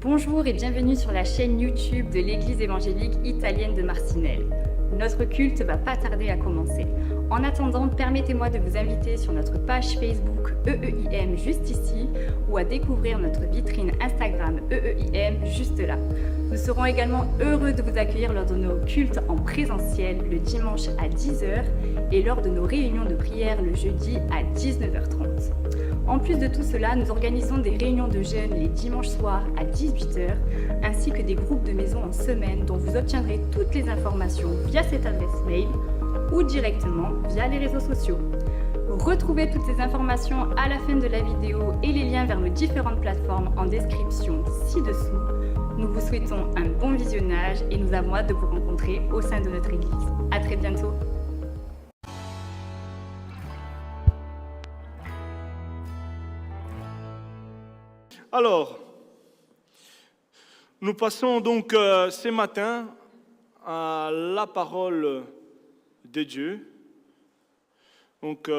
Bonjour et bienvenue sur la chaîne YouTube de l'Église évangélique italienne de Marcinelle. Notre culte va pas tarder à commencer. En attendant, permettez-moi de vous inviter sur notre page Facebook EEIM juste ici ou à découvrir notre vitrine Instagram EEIM juste là. Nous serons également heureux de vous accueillir lors de nos cultes en présentiel le dimanche à 10h et lors de nos réunions de prière le jeudi à 19h30. En plus de tout cela, nous organisons des réunions de jeunes les dimanches soirs à 18h, ainsi que des groupes de maison en semaine dont vous obtiendrez toutes les informations via cette adresse mail ou directement via les réseaux sociaux. Retrouvez toutes ces informations à la fin de la vidéo et les liens vers nos différentes plateformes en description ci-dessous. Nous vous souhaitons un bon visionnage et nous avons hâte de vous rencontrer au sein de notre église. À très bientôt. Alors, nous passons donc ce matin à la parole de Dieu. Donc,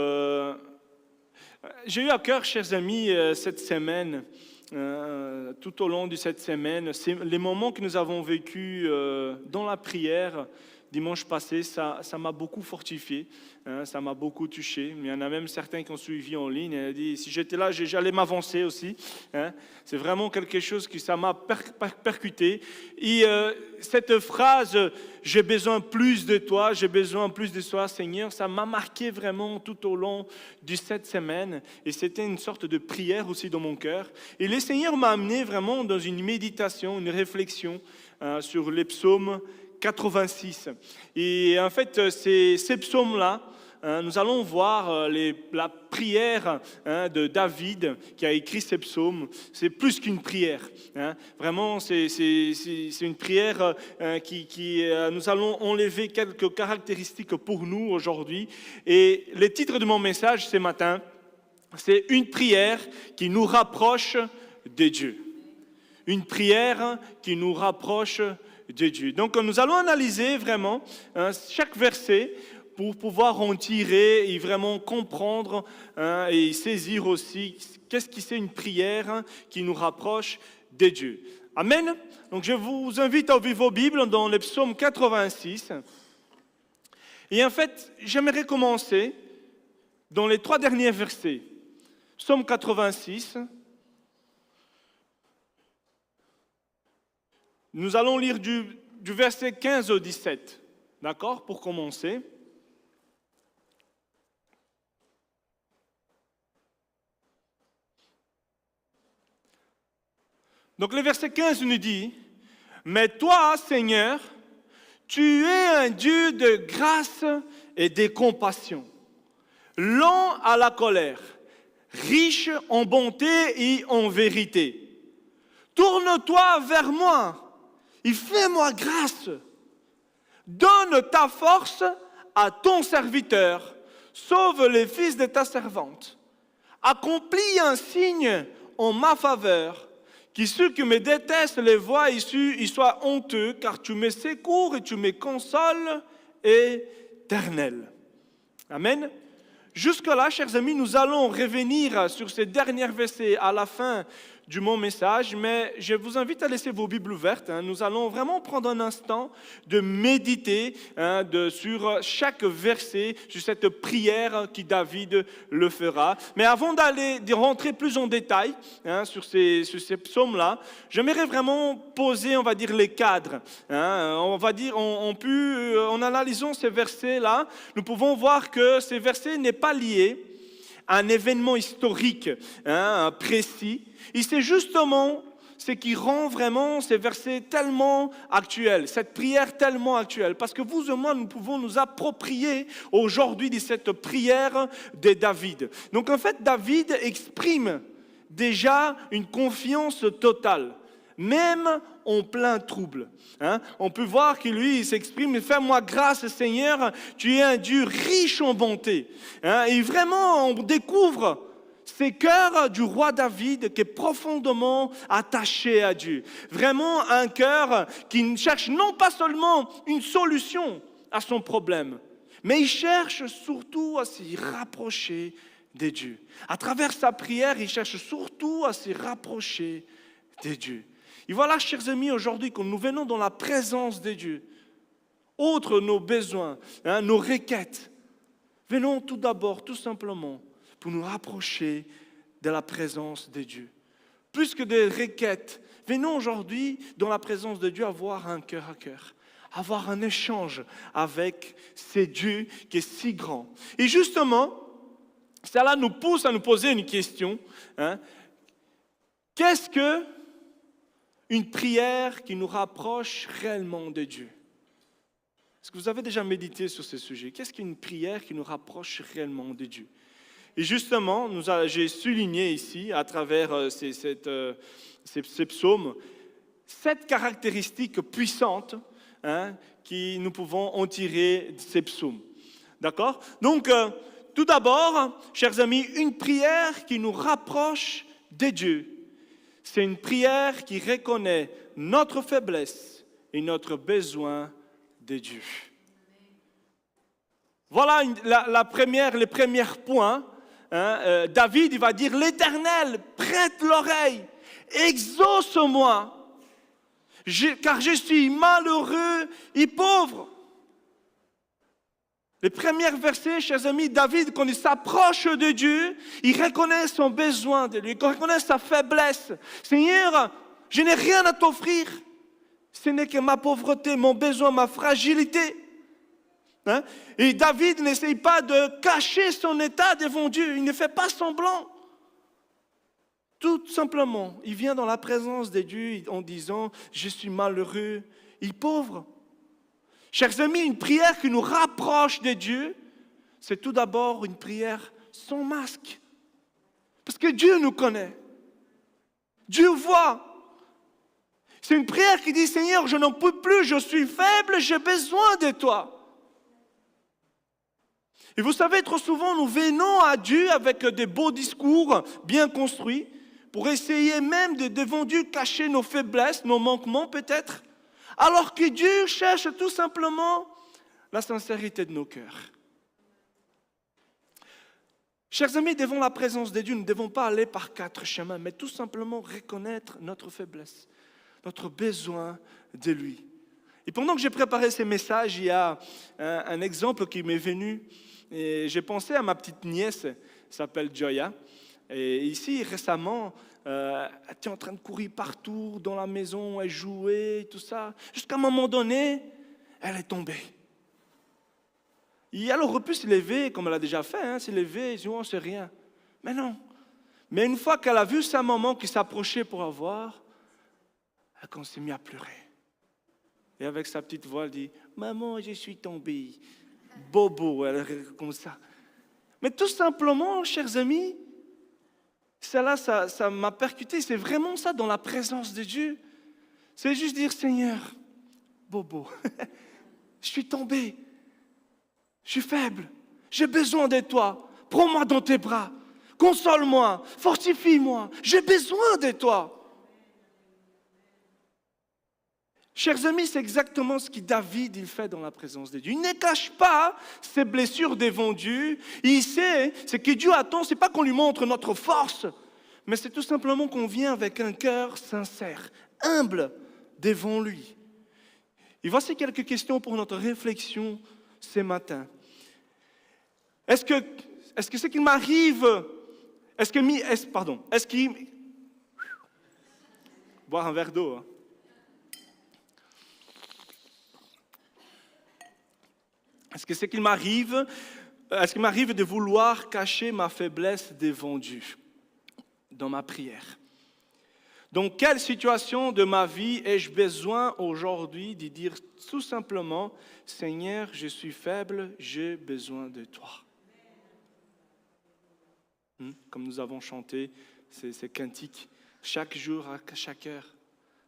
j'ai eu à cœur, chers amis, cette semaine, tout au long de cette semaine, les moments que nous avons vécus dans la prière dimanche passé, ça m'a beaucoup fortifié, ça m'a beaucoup touché. Il y en a même certains qui ont suivi en ligne et ont dit, si j'étais là, j'allais m'avancer aussi. C'est vraiment quelque chose qui ça m'a percuté. Et cette phrase, j'ai besoin plus de toi, j'ai besoin plus de toi, Seigneur, ça m'a marqué vraiment tout au long de cette semaine. Et c'était une sorte de prière aussi dans mon cœur. Et le Seigneur m'a amené vraiment dans une méditation, une réflexion sur les psaumes 86. Et en fait, ces psaumes-là, nous allons voir la prière de David qui a écrit ces psaumes. C'est plus qu'une prière. Vraiment, c'est une prière qui nous allons enlever quelques caractéristiques pour nous aujourd'hui. Et le titre de mon message ce matin, c'est une prière qui nous rapproche de Dieu. Une prière qui nous rapproche de Dieu. Donc nous allons analyser vraiment chaque verset pour pouvoir en tirer et vraiment comprendre et saisir aussi qu'est-ce qui c'est une prière qui nous rapproche de Dieu. Amen. Donc je vous invite à ouvrir vos Bibles dans le psaume 86. Et en fait, j'aimerais commencer dans les 3 derniers versets. Psaume 86. Nous allons lire du verset 15 au 17, d'accord, pour commencer. Donc le verset 15 nous dit, « Mais toi, Seigneur, tu es un Dieu de grâce et de compassion, lent à la colère, riche en bonté et en vérité. Tourne-toi vers moi. Et fais-moi grâce. Donne ta force à ton serviteur. Sauve les fils de ta servante. Accomplis un signe en ma faveur. Que ceux qui me détestent les voient issus, ils soient honteux, car tu me secours et tu me consoles, Éternel. Amen. Jusque-là, chers amis, nous allons revenir sur ces derniers versets à la fin de mon message, mais je vous invite à laisser vos Bibles ouvertes. Nous allons vraiment prendre un instant de méditer sur chaque verset, sur cette prière qui David le fera. Mais avant de rentrer plus en détail sur ces psaumes-là, j'aimerais vraiment poser, on va dire, les cadres. On va dire, en analysant ces versets-là, nous pouvons voir que ces versets n'est pas liés à un événement historique précis. Et c'est justement ce qui rend vraiment ces versets tellement actuels, cette prière tellement actuelle. Parce que vous et moi, nous pouvons nous approprier aujourd'hui de cette prière de David. Donc en fait, David exprime déjà une confiance totale, même en plein trouble. On peut voir que lui, il s'exprime, « Fais-moi grâce, Seigneur, tu es un Dieu riche en bonté. » Et vraiment, on découvre ce cœur du roi David qui est profondément attaché à Dieu. Vraiment un cœur qui ne cherche non pas seulement une solution à son problème, mais il cherche surtout à s'y rapprocher de Dieu. À travers sa prière, il cherche surtout à se rapprocher de Dieu. Et voilà, chers amis, aujourd'hui, quand nous venons dans la présence de Dieu, outre nos besoins, nos requêtes, venons tout d'abord, tout simplement, pour nous rapprocher de la présence de Dieu. Plus que des requêtes, venons aujourd'hui, dans la présence de Dieu, avoir un cœur à cœur, avoir un échange avec ce Dieu qui est si grand. Et justement, cela nous pousse à nous poser une question. Qu'est-ce qu'une prière qui nous rapproche réellement de Dieu? Est-ce que vous avez déjà médité sur ce sujet? Qu'est-ce qu'une prière qui nous rapproche réellement de Dieu? Et justement, j'ai souligné ici, à travers ces psaumes, 7 caractéristiques puissantes que nous pouvons en tirer de ces psaumes. D'accord? Donc, tout d'abord, chers amis, une prière qui nous rapproche de Dieu, c'est une prière qui reconnaît notre faiblesse et notre besoin de Dieu. Voilà les premiers points. David, il va dire, l'Éternel, prête l'oreille, exauce-moi, car je suis malheureux et pauvre. Les premiers versets, chers amis, David, quand il s'approche de Dieu, il reconnaît son besoin de lui, il reconnaît sa faiblesse. Seigneur, je n'ai rien à t'offrir. Ce n'est que ma pauvreté, mon besoin, ma fragilité. Et David n'essaye pas de cacher son état devant Dieu. Il ne fait pas semblant. Tout simplement, il vient dans la présence de Dieu en disant « Je suis malheureux et pauvre ». Chers amis, une prière qui nous rapproche de Dieu, c'est tout d'abord une prière sans masque. Parce que Dieu nous connaît. Dieu voit. C'est une prière qui dit, Seigneur, je n'en peux plus, je suis faible, j'ai besoin de toi. Et vous savez, trop souvent, nous venons à Dieu avec des beaux discours bien construits pour essayer même de devant Dieu cacher nos faiblesses, nos manquements peut-être, alors que Dieu cherche tout simplement la sincérité de nos cœurs. Chers amis, devant la présence de Dieu, nous ne devons pas aller par 4 chemins, mais tout simplement reconnaître notre faiblesse, notre besoin de lui. Et pendant que j'ai préparé ces messages, il y a un exemple qui m'est venu. Et j'ai pensé à ma petite nièce, elle s'appelle Joya. Et ici, récemment, elle était en train de courir partout dans la maison, elle jouait, tout ça. Jusqu'à un moment donné, elle est tombée. Et elle aurait pu se lever, comme elle a déjà fait, se lever, dire, oh, c'est rien. Mais non. Mais une fois qu'elle a vu sa maman qui s'approchait pour la voir, elle s'est mise à pleurer. Et avec sa petite voix, elle dit, maman, je suis tombée. Bobo, elle comme ça. Mais tout simplement, chers amis, ça m'a percuté. C'est vraiment ça dans la présence de Dieu. C'est juste dire, Seigneur, Bobo, je suis tombé, je suis faible, j'ai besoin de toi. Prends-moi dans tes bras, console-moi, fortifie-moi, j'ai besoin de toi. Chers amis, c'est exactement ce que David il fait dans la présence de Dieu. Il ne cache pas ses blessures devant Dieu. Il sait, ce que Dieu attend, ce n'est pas qu'on lui montre notre force, mais c'est tout simplement qu'on vient avec un cœur sincère, humble devant lui. Et voici quelques questions pour notre réflexion ce matin. Est-ce que ce qu'il m'arrive, boire un verre d'eau, hein. Est-ce que qu'il m'arrive de vouloir cacher ma faiblesse devant Dieu dans ma prière? Dans quelle situation de ma vie ai-je besoin aujourd'hui de dire tout simplement, Seigneur, je suis faible, j'ai besoin de toi. Comme nous avons chanté ces cantiques, chaque jour, à chaque heure,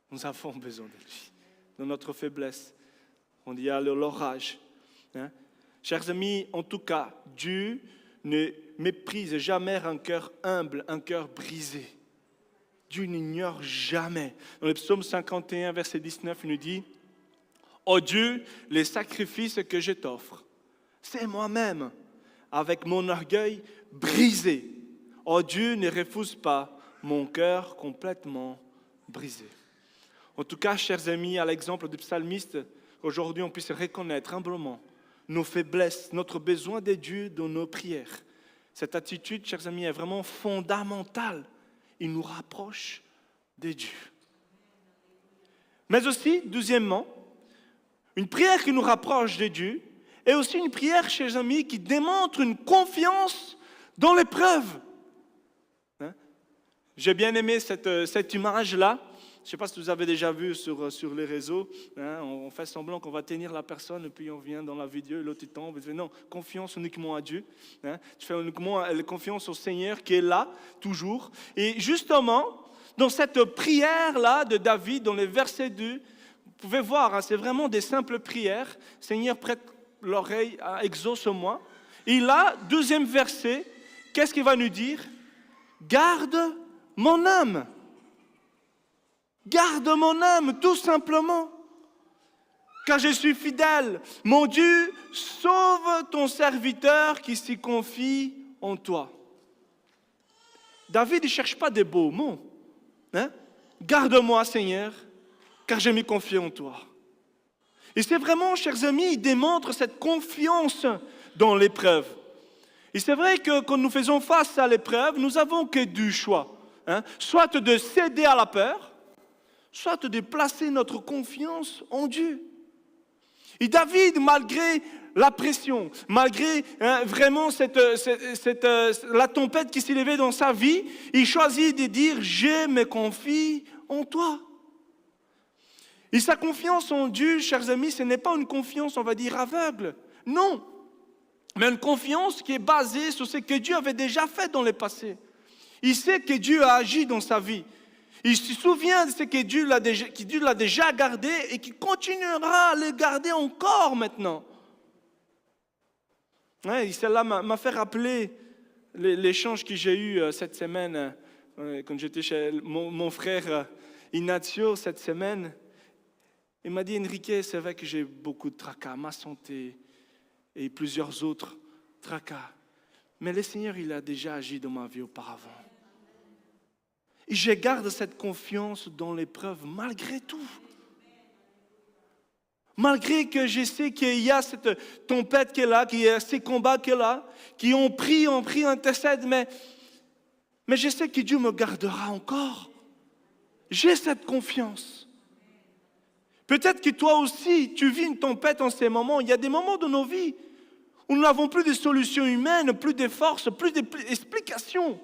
nous avons besoin de lui. Dans notre faiblesse, on dit à l'orage. Chers amis, en tout cas, Dieu ne méprise jamais un cœur humble, un cœur brisé. Dieu n'ignore jamais. Dans le psaume 51, verset 19, il nous dit « Ô Dieu, les sacrifices que je t'offre, c'est moi-même, avec mon orgueil brisé. Ô Dieu, ne refuse pas mon cœur complètement brisé. » En tout cas, chers amis, à l'exemple du psalmiste, aujourd'hui on puisse reconnaître humblement nos faiblesses, notre besoin de Dieu dans nos prières. Cette attitude, chers amis, est vraiment fondamentale. Il nous rapproche de Dieu. Mais aussi, deuxièmement, une prière qui nous rapproche de Dieu est aussi une prière, chers amis, qui démontre une confiance dans l'épreuve. J'ai bien aimé cette image-là. Je ne sais pas si vous avez déjà vu sur les réseaux. On fait semblant qu'on va tenir la personne et puis on vient dans la vidéo et l'autre il tombe. Non, confiance uniquement à Dieu. Tu fais uniquement confiance au Seigneur qui est là, toujours. Et justement, dans cette prière-là de David, dans les versets 2, vous pouvez voir, c'est vraiment des simples prières. Seigneur, prête l'oreille, exauce-moi. Et là, deuxième verset, qu'est-ce qu'il va nous dire? Garde mon âme. Garde mon âme, tout simplement. Car je suis fidèle. Mon Dieu, sauve ton serviteur qui s'y confie en toi. David ne cherche pas des beaux mots. Garde-moi, Seigneur, car je m'y confie en toi. Et c'est vraiment, chers amis, il démontre cette confiance dans l'épreuve. Et c'est vrai que quand nous faisons face à l'épreuve, nous n'avons que deux choix. Soit de céder à la peur, soit de placer notre confiance en Dieu. Et David, malgré la pression, malgré vraiment la tempête qui s'est levée dans sa vie, il choisit de dire « Je me confie en toi ». Et sa confiance en Dieu, chers amis, ce n'est pas une confiance, on va dire, aveugle. Non, mais une confiance qui est basée sur ce que Dieu avait déjà fait dans le passé. Il sait que Dieu a agi dans sa vie. Il se souvient de ce que Dieu l'a déjà gardé et qui continuera à le garder encore maintenant. Celle-là m'a fait rappeler l'échange que j'ai eu cette semaine, quand j'étais chez mon frère Ignacio cette semaine. Il m'a dit, Enrique, c'est vrai que j'ai beaucoup de tracas, ma santé et plusieurs autres tracas. Mais le Seigneur, il a déjà agi dans ma vie auparavant. Et je garde cette confiance dans l'épreuve malgré tout. Malgré que je sais qu'il y a cette tempête qui est là, qu'il y a ces combats qui est là, qui ont pris, intercèdent, mais je sais que Dieu me gardera encore. J'ai cette confiance. Peut-être que toi aussi, tu vis une tempête en ces moments. Il y a des moments de nos vies où nous n'avons plus de solutions humaines, plus de force, plus d'explications.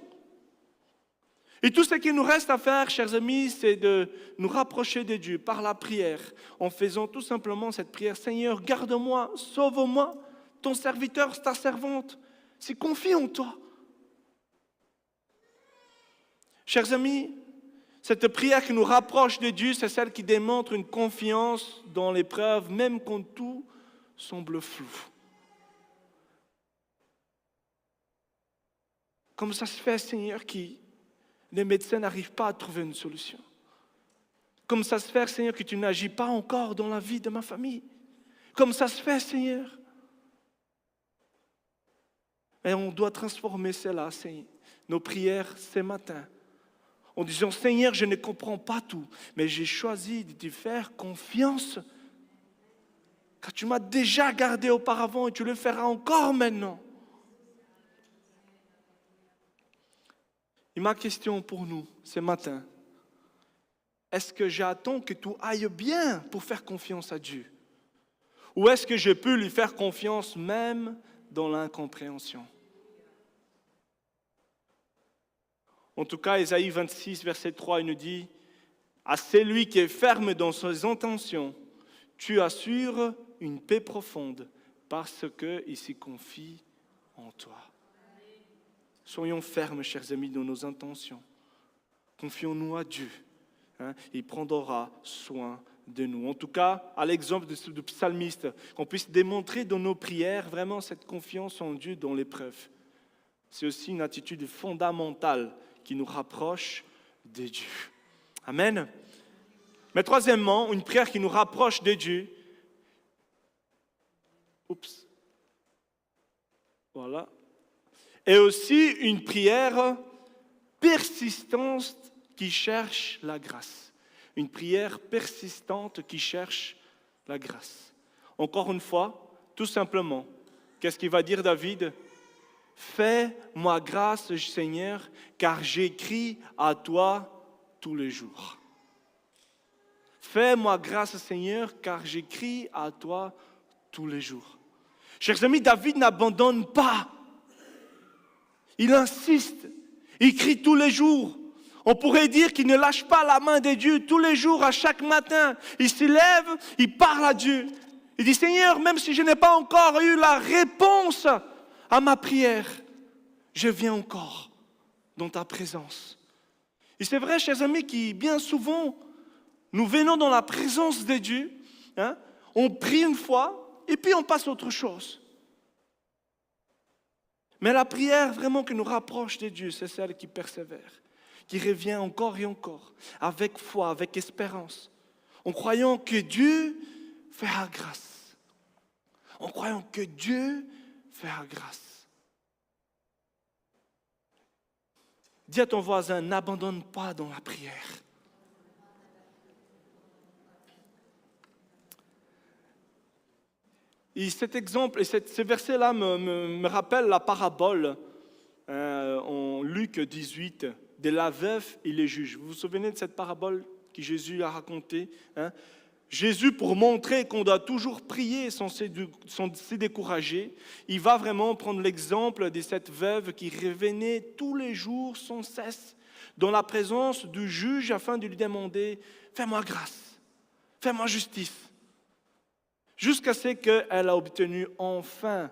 Et tout ce qu'il nous reste à faire, chers amis, c'est de nous rapprocher de Dieu par la prière, en faisant tout simplement cette prière. Seigneur, garde-moi, sauve-moi, ton serviteur, ta servante, c'est confie en toi. Chers amis, cette prière qui nous rapproche de Dieu, c'est celle qui démontre une confiance dans l'épreuve, même quand tout semble flou. Comme ça se fait, Seigneur, les médecins n'arrivent pas à trouver une solution. Comme ça se fait, Seigneur, que tu n'agis pas encore dans la vie de ma famille. Comme ça se fait, Seigneur. Et on doit transformer cela, Seigneur, nos prières ce matin, en disant, Seigneur, je ne comprends pas tout, mais j'ai choisi de te faire confiance, car tu m'as déjà gardé auparavant et tu le feras encore maintenant. Et ma question pour nous ce matin, est-ce que j'attends que tout aille bien pour faire confiance à Dieu? Ou est-ce que je peux lui faire confiance même dans l'incompréhension? En tout cas, Ésaïe 26, verset 3, il nous dit « À celui qui est ferme dans ses intentions, tu assures une paix profonde parce qu'il s'y confie en toi. » Soyons fermes, chers amis, dans nos intentions. Confions-nous à Dieu. Il prendra soin de nous. En tout cas, à l'exemple du psalmiste, qu'on puisse démontrer dans nos prières vraiment cette confiance en Dieu dans l'épreuve. C'est aussi une attitude fondamentale qui nous rapproche de Dieu. Amen. Mais troisièmement, une prière qui nous rapproche de Dieu. Voilà. Et aussi une prière persistante qui cherche la grâce. Une prière persistante qui cherche la grâce. Encore une fois, tout simplement, qu'est-ce qu'il va dire David? Fais-moi grâce, Seigneur, car j'écris à toi tous les jours. Fais-moi grâce, Seigneur, car j'écris à toi tous les jours. Chers amis, David n'abandonne pas. Il insiste. Il crie tous les jours. On pourrait dire qu'il ne lâche pas la main de Dieu tous les jours, à chaque matin. Il se lève, il parle à Dieu. Il dit, Seigneur, même si je n'ai pas encore eu la réponse à ma prière, je viens encore dans ta présence. Et c'est vrai, chers amis, que bien souvent, nous venons dans la présence de Dieu, on prie une fois, et puis on passe à autre chose. Mais la prière vraiment qui nous rapproche de Dieu, c'est celle qui persévère, qui revient encore et encore, avec foi, avec espérance, en croyant que Dieu fera grâce. En croyant que Dieu fera grâce. Dis à ton voisin, n'abandonne pas dans la prière. Et cet exemple, et ce verset-là me rappelle la parabole en Luc 18 de la veuve et les juges. Vous vous souvenez de cette parabole que Jésus a racontée? Jésus, pour montrer qu'on doit toujours prier sans se décourager, il va vraiment prendre l'exemple de cette veuve qui revenait tous les jours sans cesse dans la présence du juge afin de lui demander « Fais-moi grâce, fais-moi justice ». Jusqu'à ce qu'elle a obtenu enfin,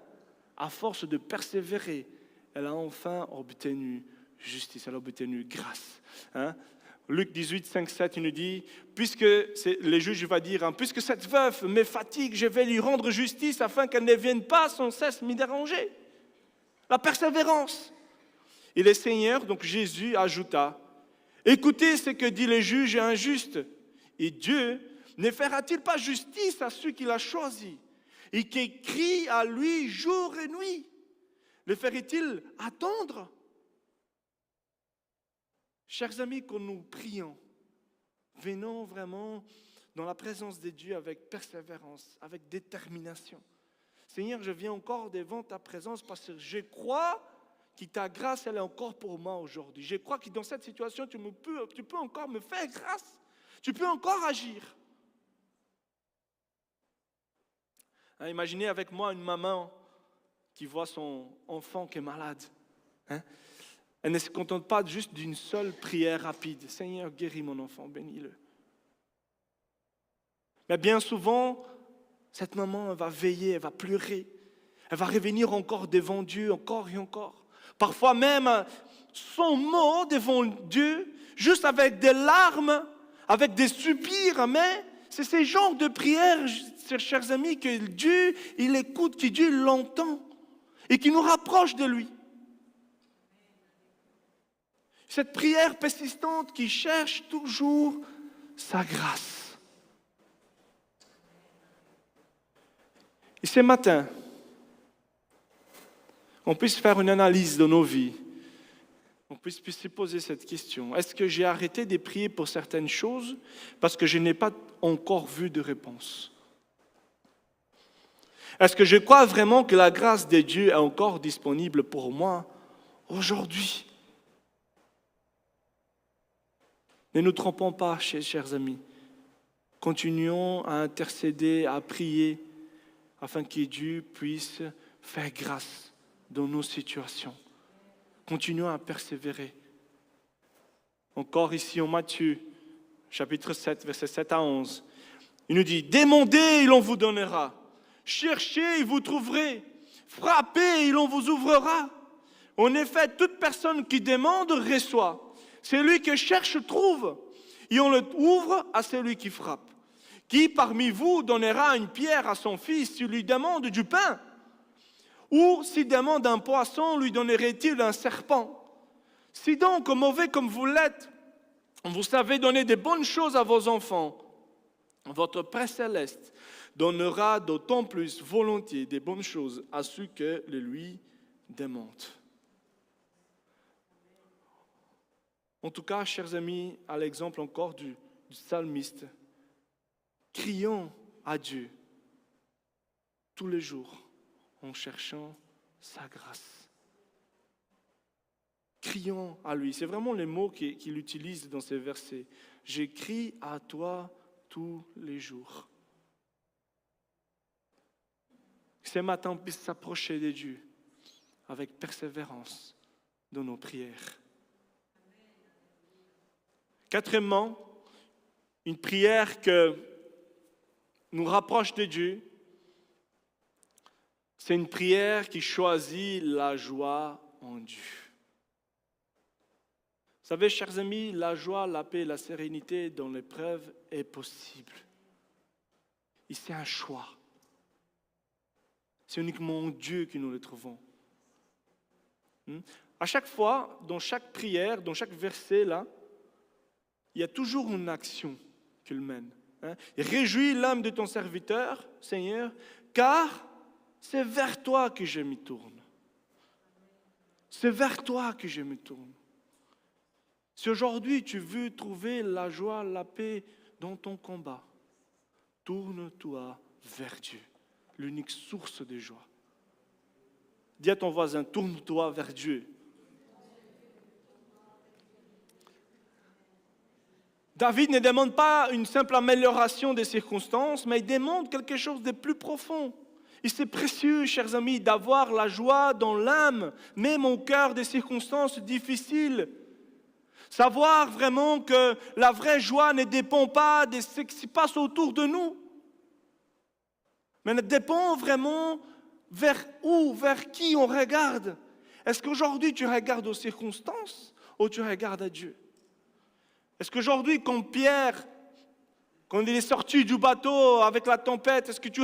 à force de persévérer, elle a enfin obtenu justice, elle a obtenu grâce. Luc 18, 5, 7, il nous dit, puisque le juge va dire, puisque cette veuve me fatigue, je vais lui rendre justice afin qu'elle ne vienne pas sans cesse m'y déranger. La persévérance. Et le Seigneur, donc Jésus, ajouta, écoutez ce que dit le juge injuste. Et Dieu ne fera-t-il pas justice à ceux qu'il a choisis et qui crient à lui jour et nuit? Le ferait-il attendre? Chers amis, quand nous prions, venons vraiment dans la présence de Dieu avec persévérance, avec détermination. Seigneur, je viens encore devant ta présence parce que je crois que ta grâce, elle est encore pour moi aujourd'hui. Je crois que dans cette situation, tu peux encore me faire grâce. Tu peux encore agir. Imaginez avec moi une maman qui voit son enfant qui est malade. Elle ne se contente pas juste d'une seule prière rapide. Seigneur, guéris mon enfant, bénis-le. Mais bien souvent, cette maman, elle va veiller, elle va pleurer. Elle va revenir encore devant Dieu, encore et encore. Parfois même, sans mot devant Dieu, juste avec des larmes, avec des soupirs. Mais c'est ce genre de prière, chers amis, que Dieu, il écoute, que Dieu l'entend et qui nous rapproche de lui. Cette prière persistante qui cherche toujours sa grâce. Et ce matin, on puisse faire une analyse de nos vies. On puisse se poser cette question. Est-ce que j'ai arrêté de prier pour certaines choses parce que je n'ai pas encore vu de réponse? Est-ce que je crois vraiment que la grâce de Dieu est encore disponible pour moi aujourd'hui? Ne nous trompons pas, chers amis. Continuons à intercéder, à prier, afin que Dieu puisse faire grâce dans nos situations. Continuons à persévérer. Encore ici en Matthieu, chapitre 7, versets 7 à 11. Il nous dit, « Demandez, et l'on vous donnera. Cherchez, et vous trouverez. Frappez, et l'on vous ouvrira. En effet, toute personne qui demande reçoit. Celui qui cherche trouve, et on le ouvre à celui qui frappe. Qui parmi vous donnera une pierre à son fils s'il lui demande du pain? Ou s'il demande un poisson, lui donnerait-il un serpent? Si donc, mauvais comme vous l'êtes, vous savez donner des bonnes choses à vos enfants, votre Père céleste donnera d'autant plus volontiers des bonnes choses à ceux qui le lui demandent. En tout cas, chers amis, à l'exemple encore du psalmiste, crions à Dieu tous les jours en cherchant sa grâce. Crions à lui. C'est vraiment les mots qu'il utilise dans ces versets. J'écris à toi tous les jours. Ce matin, on puisse s'approcher de Dieu avec persévérance dans nos prières. Quatrièmement, une prière que nous rapproche de Dieu, c'est une prière qui choisit la joie en Dieu. Vous savez, chers amis, la joie, la paix, la sérénité dans l'épreuve est possible. Et c'est un choix. C'est uniquement en Dieu que nous le trouvons. À chaque fois, dans chaque prière, dans chaque verset, là, il y a toujours une action qu'il mène. Réjouis l'âme de ton serviteur, Seigneur, car c'est vers toi que je m'y tourne. C'est vers toi que je me tourne. Si aujourd'hui tu veux trouver la joie, la paix dans ton combat, tourne-toi vers Dieu, l'unique source de joie. Dis à ton voisin, tourne-toi vers Dieu. David ne demande pas une simple amélioration des circonstances, mais il demande quelque chose de plus profond. Et c'est précieux, chers amis, d'avoir la joie dans l'âme, même au cœur des circonstances difficiles. Savoir vraiment que la vraie joie ne dépend pas de ce qui se passe autour de nous, mais elle dépend vraiment vers où, vers qui on regarde. Est-ce qu'aujourd'hui tu regardes aux circonstances ou tu regardes à Dieu? Est-ce qu'aujourd'hui, quand Pierre, quand il est sorti du bateau avec la tempête, est-ce que tu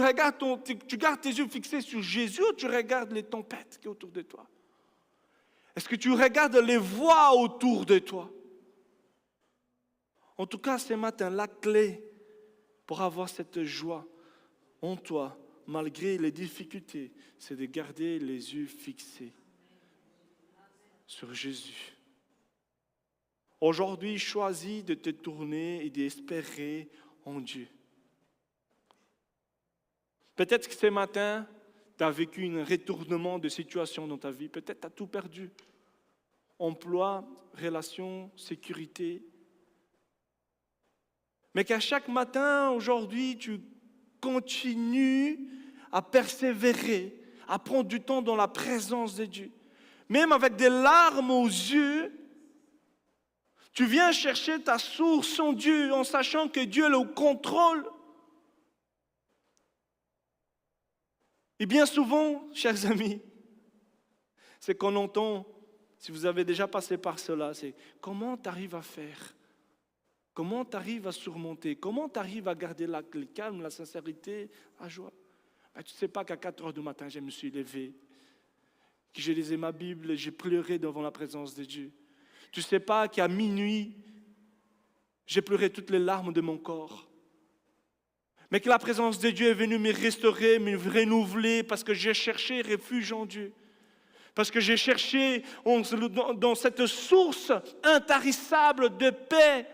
gardes tes yeux fixés sur Jésus ou tu regardes les tempêtes qui sont autour de toi? Est-ce que tu regardes les voix autour de toi? En tout cas, ce matin, la clé pour avoir cette joie en toi, malgré les difficultés, c'est de garder les yeux fixés sur Jésus. Aujourd'hui, choisis de te tourner et d'espérer en Dieu. Peut-être que ce matin, tu as vécu un retournement de situation dans ta vie. Peut-être tu as tout perdu. Emploi, relations, sécurité. Mais qu'à chaque matin, aujourd'hui, tu continues à persévérer, à prendre du temps dans la présence de Dieu. Même avec des larmes aux yeux, tu viens chercher ta source en Dieu en sachant que Dieu est au contrôle. Et bien souvent, chers amis, c'est qu'on entend, si vous avez déjà passé par cela, c'est comment tu arrives à faire? Comment tu arrives à surmonter? Comment tu arrives à garder le calme, la sincérité, la joie? Tu ne sais pas qu'à 4 heures du matin, je me suis levé, que j'ai lisé ma Bible et j'ai pleuré devant la présence de Dieu. Tu ne sais pas qu'à minuit, j'ai pleuré toutes les larmes de mon corps. Mais que la présence de Dieu est venue me restaurer, me renouveler, parce que j'ai cherché refuge en Dieu. Parce que j'ai cherché dans cette source intarissable de paix.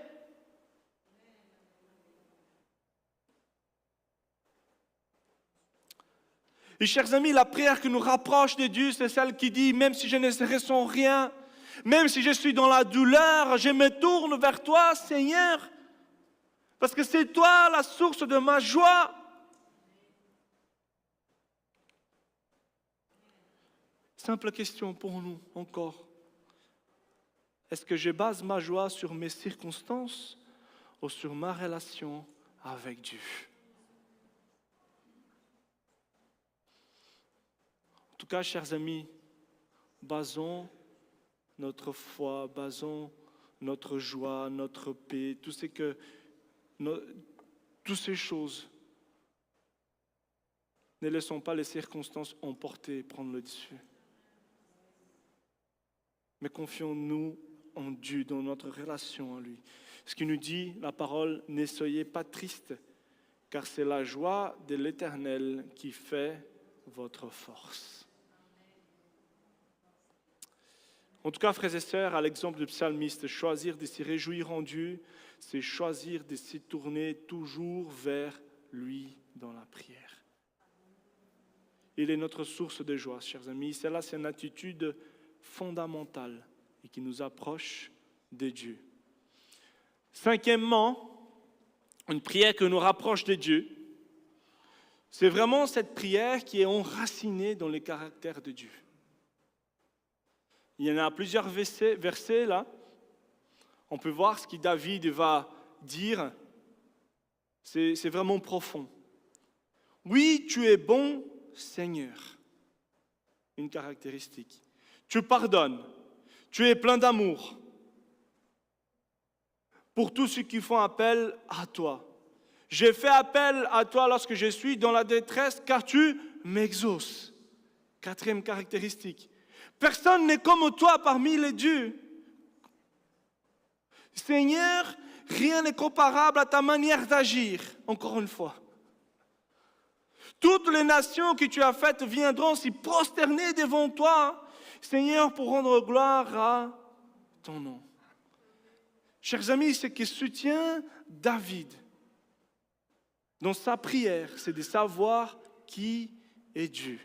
Et chers amis, la prière qui nous rapproche de Dieu, c'est celle qui dit, même si je ne ressens rien, même si je suis dans la douleur, je me tourne vers toi, Seigneur, parce que c'est toi la source de ma joie. Simple question pour nous encore. Est-ce que je base ma joie sur mes circonstances ou sur ma relation avec Dieu? En tout cas, chers amis, basons notre foi, basons notre joie, notre paix, toutes ces choses. Ne laissons pas les circonstances emporter, prendre le dessus. Mais confions-nous en Dieu, dans notre relation à lui. Ce qui nous dit la parole, ne soyez pas tristes, car c'est la joie de l'Éternel qui fait votre force. En tout cas, frères et sœurs, à l'exemple du psalmiste, choisir de se réjouir en Dieu, c'est choisir de se tourner toujours vers lui dans la prière. Il est notre source de joie, chers amis. Celle-là, c'est une attitude fondamentale et qui nous approche de Dieu. Cinquièmement, une prière qui nous rapproche de Dieu, c'est vraiment cette prière qui est enracinée dans le caractère de Dieu. Il y en a plusieurs versets là. On peut voir ce que David va dire. C'est vraiment profond. Oui, tu es bon, Seigneur. Une caractéristique. Tu pardonnes. Tu es plein d'amour pour tous ceux qui font appel à toi. J'ai fait appel à toi lorsque je suis dans la détresse, car tu m'exauces. Quatrième caractéristique. Personne n'est comme toi parmi les dieux. Seigneur, rien n'est comparable à ta manière d'agir, encore une fois. Toutes les nations que tu as faites viendront s'y prosterner devant toi, Seigneur, pour rendre gloire à ton nom. Chers amis, ce qui soutient David dans sa prière, c'est de savoir qui est Dieu.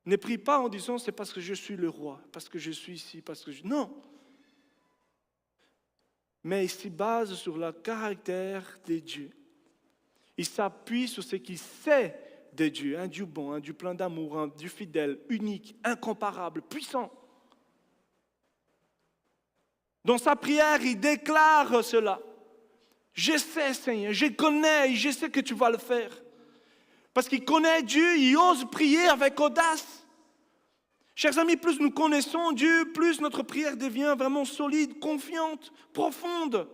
Ne prie pas en disant c'est parce que je suis le roi, parce que je suis ici, parce que je... Non. Mais il se base sur le caractère de Dieu. Il s'appuie sur ce qu'il sait de Dieu, un Dieu bon, un Dieu plein d'amour, un Dieu fidèle, unique, incomparable, puissant. Dans sa prière, il déclare cela. Je sais, Seigneur, je connais, je sais que tu vas le faire. Parce qu'il connaît Dieu, il ose prier avec audace. Chers amis, plus nous connaissons Dieu, plus notre prière devient vraiment solide, confiante, profonde.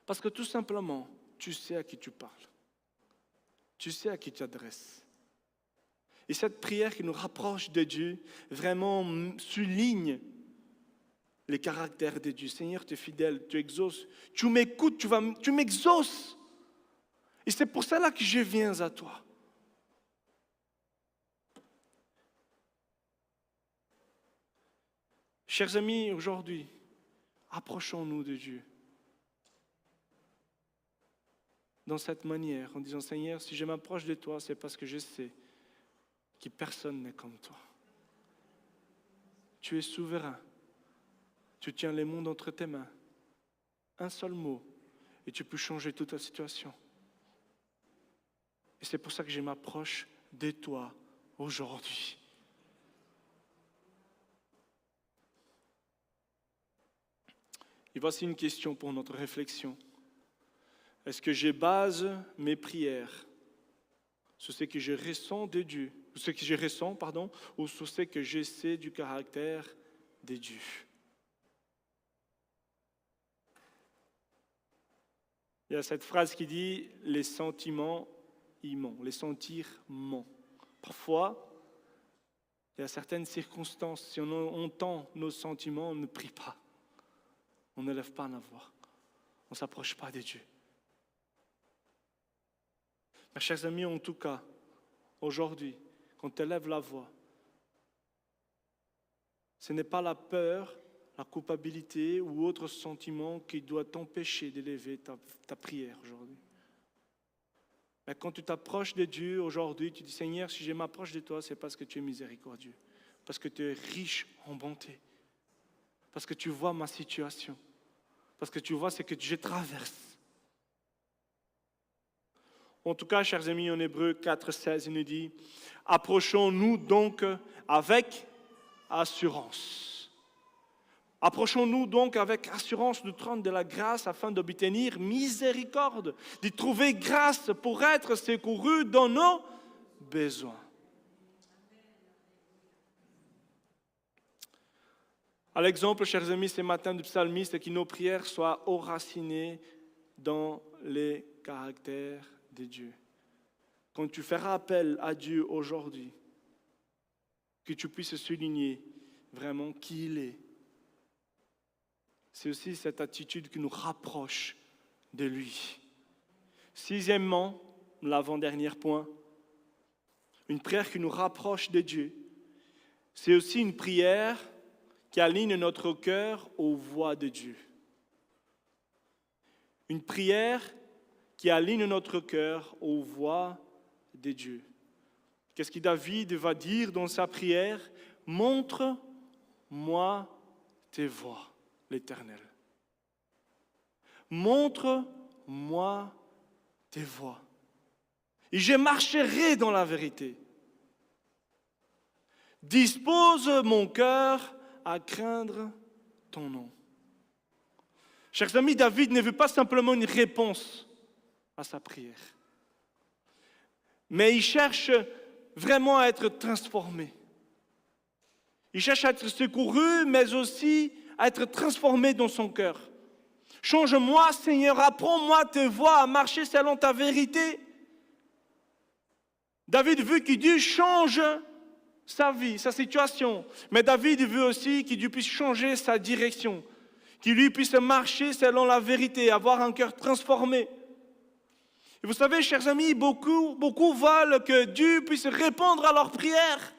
Parce que tout simplement, tu sais à qui tu parles. Tu sais à qui tu t'adresses. Et cette prière qui nous rapproche de Dieu, vraiment souligne les caractères de Dieu. Seigneur, tu es fidèle, tu exauces. Tu m'écoutes, tu m'exauces. Et c'est pour cela que je viens à toi. Chers amis, aujourd'hui, approchons-nous de Dieu. Dans cette manière, en disant, Seigneur, si je m'approche de toi, c'est parce que je sais que personne n'est comme toi. Tu es souverain. Tu tiens les mondes entre tes mains. Un seul mot, et tu peux changer toute la situation. Et c'est pour ça que je m'approche de toi aujourd'hui. Et voici une question pour notre réflexion. Est-ce que je base mes prières sur ce que je ressens de Dieu, ou sur ce que je sais du caractère de Dieu? Il y a cette phrase qui dit « les sentiments y mentent », les sentir mentent. Parfois, il y a certaines circonstances, si on entend nos sentiments, on ne prie pas. On ne lève pas la voix. On ne s'approche pas de Dieu. Mes chers amis, en tout cas, aujourd'hui, quand tu élèves la voix, ce n'est pas la peur, la culpabilité ou autre sentiment qui doit t'empêcher d'élever ta prière aujourd'hui. Mais quand tu t'approches de Dieu aujourd'hui, tu dis, Seigneur, si je m'approche de toi, c'est parce que tu es miséricordieux, parce que tu es riche en bonté, parce que tu vois ma situation, parce que tu vois ce que je traverse. En tout cas, chers amis, en Hébreux 4,16, il nous dit « Approchons-nous donc avec assurance. Approchons-nous donc avec assurance du trône de la grâce afin d'obtenir miséricorde, de trouver grâce pour être secourus dans nos besoins. » À l'exemple, chers amis, ce matin du psalmiste, que nos prières soient enracinées dans les caractères de Dieu. Quand tu feras appel à Dieu aujourd'hui, que tu puisses souligner vraiment qui il est. C'est aussi cette attitude qui nous rapproche de lui. Sixièmement, l'avant-dernier point, une prière qui nous rapproche de Dieu. C'est aussi une prière qui aligne notre cœur aux voies de Dieu. Une prière qui aligne notre cœur aux voies de Dieu. Qu'est-ce que David va dire dans sa prière? Montre-moi tes voies, l'Éternel. Montre-moi tes voies. Et je marcherai dans la vérité. Dispose mon cœur à craindre ton nom. Chers amis, David ne veut pas simplement une réponse à sa prière, mais il cherche vraiment à être transformé. Il cherche à être secouru, mais aussi à être transformé dans son cœur. Change-moi, Seigneur, apprends-moi tes voies, à marcher selon ta vérité. David veut que Dieu change sa vie, sa situation. Mais David veut aussi que Dieu puisse changer sa direction, qu'il lui puisse marcher selon la vérité, avoir un cœur transformé. Et vous savez, chers amis, beaucoup veulent que Dieu puisse répondre à leurs prières.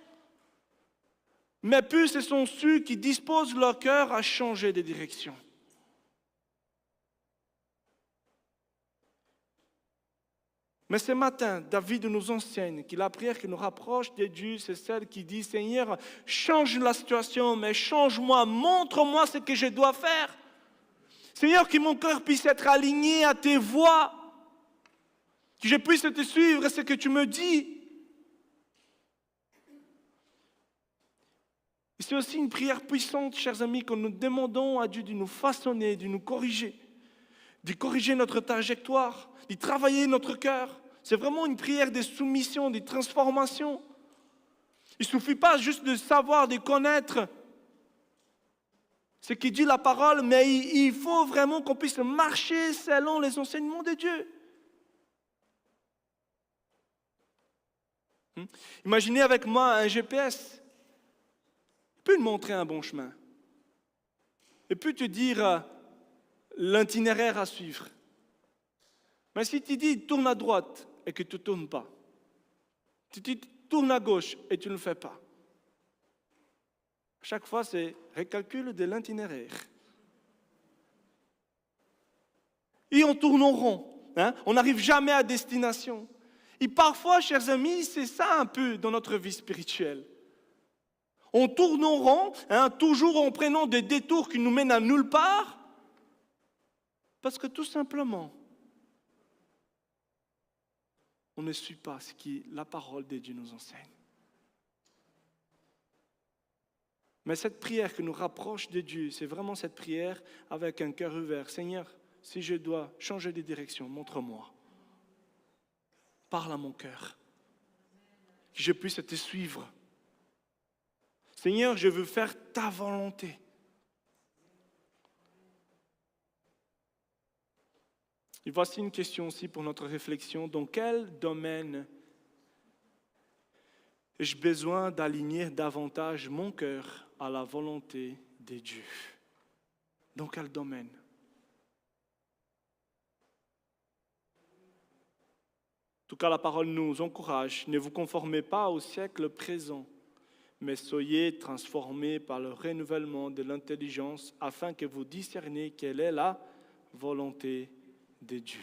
Mais peu ce sont ceux qui disposent leur cœur à changer de direction. Mais ce matin, David nous enseigne que la prière qui nous rapproche de Dieu, c'est celle qui dit, Seigneur, change la situation, mais change-moi, montre-moi ce que je dois faire. Seigneur, que mon cœur puisse être aligné à tes voies, que je puisse te suivre ce que tu me dis. Et c'est aussi une prière puissante, chers amis, que nous demandons à Dieu de nous façonner, de nous corriger, de corriger notre trajectoire, de travailler notre cœur. C'est vraiment une prière de soumission, de transformation. Il ne suffit pas juste de savoir, de connaître ce qui dit la parole, mais il faut vraiment qu'on puisse marcher selon les enseignements de Dieu. Imaginez avec moi un GPS. Il peut nous montrer un bon chemin. Il peut te dire l'itinéraire à suivre. Mais si tu dis tourne à droite et que tu ne tournes pas, tu dis tourne à gauche et tu ne le fais pas, chaque fois c'est recalcul de l'itinéraire. Et on tourne en rond, on n'arrive jamais à destination. Et parfois, chers amis, c'est ça un peu dans notre vie spirituelle. On tourne en rond, toujours en prenant des détours qui nous mènent à nulle part, parce que tout simplement, on ne suit pas ce que la parole de Dieu nous enseigne. Mais cette prière qui nous rapproche de Dieu, c'est vraiment cette prière avec un cœur ouvert. Seigneur, si je dois changer de direction, montre-moi. Parle à mon cœur, que je puisse te suivre. Seigneur, je veux faire ta volonté. Et voici une question aussi pour notre réflexion. Dans quel domaine ai-je besoin d'aligner davantage mon cœur à la volonté de Dieu? Dans quel domaine? En tout cas, la parole nous encourage. Ne vous conformez pas au siècle présent, mais soyez transformés par le renouvellement de l'intelligence afin que vous discerniez quelle est la volonté de Dieu.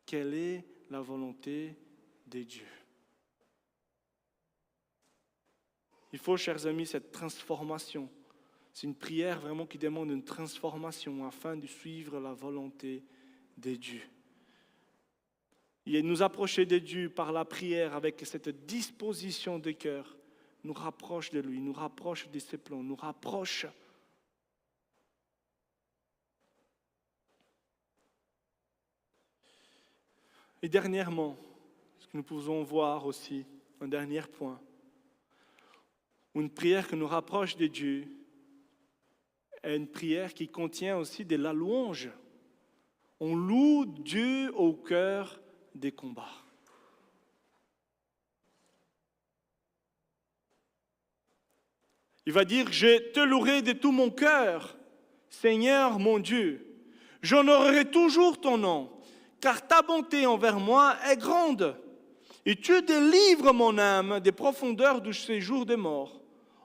Quelle est la volonté de Dieu? Il faut, chers amis, cette transformation. C'est une prière vraiment qui demande une transformation afin de suivre la volonté de Dieu. Et nous approcher de Dieu par la prière avec cette disposition de cœur nous rapproche de lui, nous rapproche de ses plans, nous rapproche. Et dernièrement, ce que nous pouvons voir aussi, un dernier point, une prière qui nous rapproche de Dieu est une prière qui contient aussi de la louange. On loue Dieu au cœur des combats. Il va dire, je te louerai de tout mon cœur, Seigneur mon Dieu. J'honorerai toujours ton nom, car ta bonté envers moi est grande. Et tu délivres mon âme des profondeurs du séjour des morts.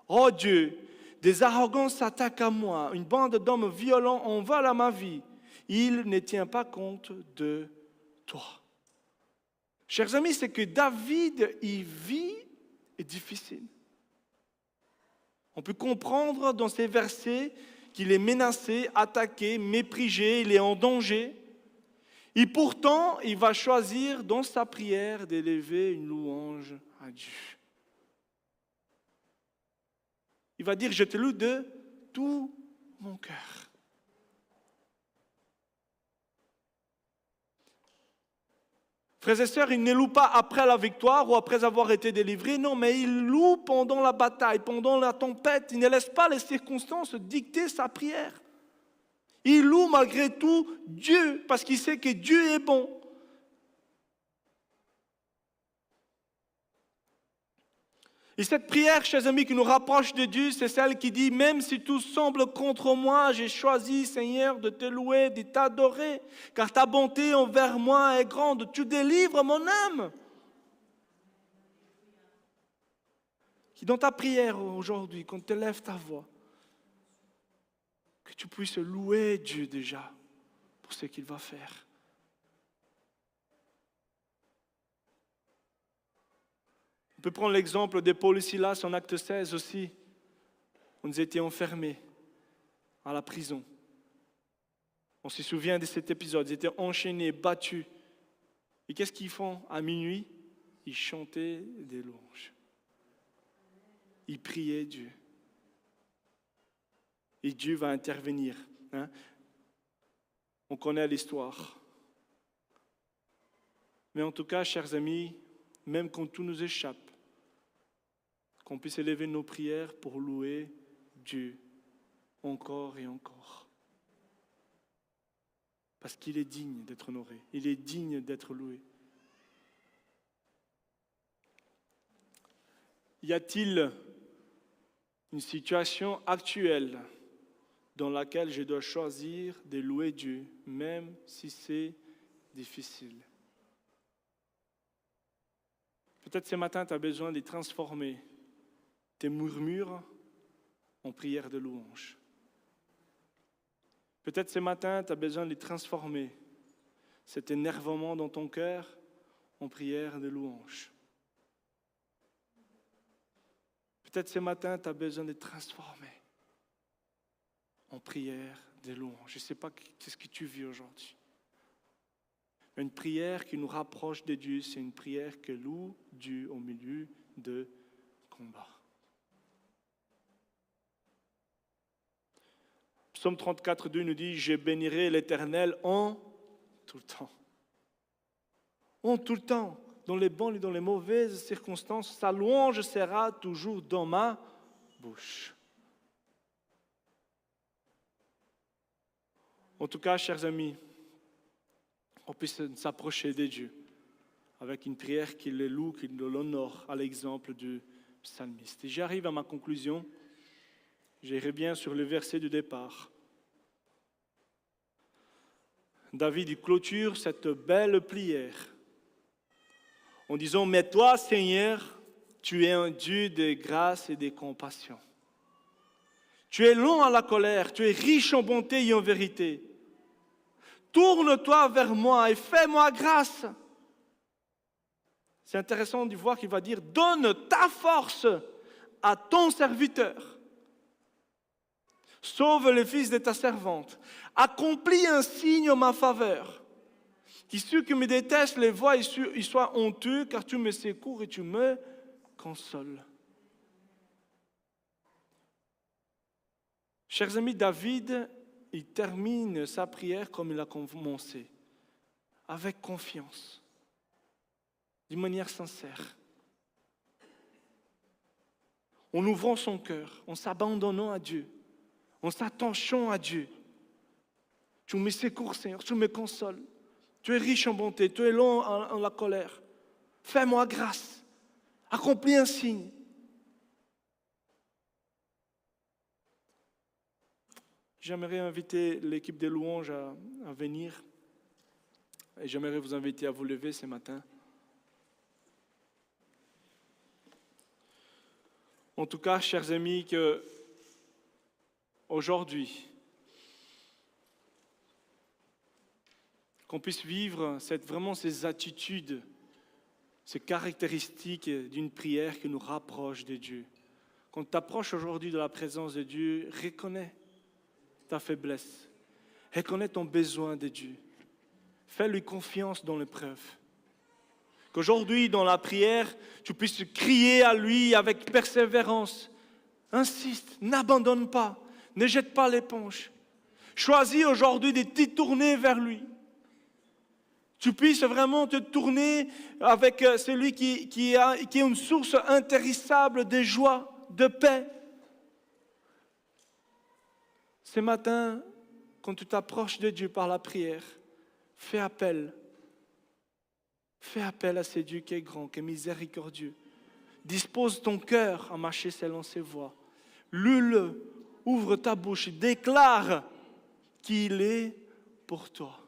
Ô Dieu, Des arrogants s'attaquent à moi. Une bande d'hommes violents en veulent à ma vie. Il ne tient pas compte de toi. Chers amis, c'est que David, il vit est difficile. On peut comprendre dans ces versets qu'il est menacé, attaqué, méprisé, il est en danger. Et pourtant, il va choisir dans sa prière d'élever une louange à Dieu. Il va dire, je te loue de tout mon cœur. Frères et sœurs, il ne loue pas après la victoire ou après avoir été délivré, non, mais il loue pendant la bataille, pendant la tempête. Il ne laisse pas les circonstances dicter sa prière. Il loue malgré tout Dieu, parce qu'il sait que Dieu est bon. Et cette prière, chers amis, qui nous rapproche de Dieu, c'est celle qui dit, même si tout semble contre moi, j'ai choisi, Seigneur, de te louer, de t'adorer, car ta bonté envers moi est grande, tu délivres mon âme. Qui dans ta prière aujourd'hui, quand tu élèves ta voix, que tu puisses louer Dieu déjà pour ce qu'il va faire. On peut prendre l'exemple de Paul et Silas en acte 16 aussi. On nous était enfermés à la prison. On se souvient de cet épisode. Ils étaient enchaînés, battus. Et qu'est-ce qu'ils font à minuit? Ils chantaient des louanges. Ils priaient Dieu. Et Dieu va intervenir. On connaît l'histoire. Mais en tout cas, chers amis, même quand tout nous échappe, qu'on puisse élever nos prières pour louer Dieu encore et encore. Parce qu'il est digne d'être honoré, il est digne d'être loué. Y a-t-il une situation actuelle dans laquelle je dois choisir de louer Dieu, même si c'est difficile? Peut-être ce matin, tu as besoin de transformer tes murmures en prière de louange. Peut-être ce matin, tu as besoin de transformer cet énervement dans ton cœur en prière de louange. Peut-être ce matin, tu as besoin de transformer en prière de louange. Je ne sais pas qu'est-ce que tu vis aujourd'hui. Une prière qui nous rapproche de Dieu, c'est une prière qui loue Dieu au milieu de combat. Psaume 34, 2 nous dit « Je bénirai l'Éternel en tout le temps. » En tout le temps, dans les bonnes et dans les mauvaises circonstances, sa louange sera toujours dans ma bouche. En tout cas, chers amis, on puisse s'approcher de Dieu avec une prière qui le loue, qui l'honore, à l'exemple du psalmiste. Et j'arrive à ma conclusion. J'irai bien sur le verset du départ. David clôture cette belle prière en disant « Mais toi, Seigneur, tu es un Dieu de grâce et de compassion. Tu es lent à la colère, tu es riche en bonté et en vérité. Tourne-toi vers moi et fais-moi grâce. » C'est intéressant de voir qu'il va dire « Donne ta force à ton serviteur. Sauve le fils de ta servante. Accomplis un signe en ma faveur. Que ceux qui me détestent les voient et ils soient honteux, car tu me secours et tu me consoles. » Chers amis, David, il termine sa prière comme il a commencé, avec confiance, d'une manière sincère, en ouvrant son cœur, en s'abandonnant à Dieu, en s'attachant à Dieu. Tu me secours, Seigneur, tu me consoles. Tu es riche en bonté, tu es lent en la colère. Fais-moi grâce. Accomplis un signe. J'aimerais inviter l'équipe des louanges à venir. Et j'aimerais vous inviter à vous lever ce matin. En tout cas, chers amis, que aujourd'hui, qu'on puisse vivre vraiment ces attitudes, ces caractéristiques d'une prière qui nous rapproche de Dieu. Quand tu t'approches aujourd'hui de la présence de Dieu, reconnais ta faiblesse, reconnais ton besoin de Dieu. Fais-lui confiance dans l'épreuve. Qu'aujourd'hui, dans la prière, tu puisses crier à lui avec persévérance. Insiste, n'abandonne pas, ne jette pas l'éponge. Choisis aujourd'hui de t'y tourner vers lui. Tu puisses vraiment te tourner avec celui qui est une source intarissable de joie, de paix. Ce matin, quand tu t'approches de Dieu par la prière, fais appel à ce Dieu qui est grand, qui est miséricordieux. Dispose ton cœur à marcher selon ses voies. Loue-le, ouvre ta bouche, déclare qu'il est pour toi.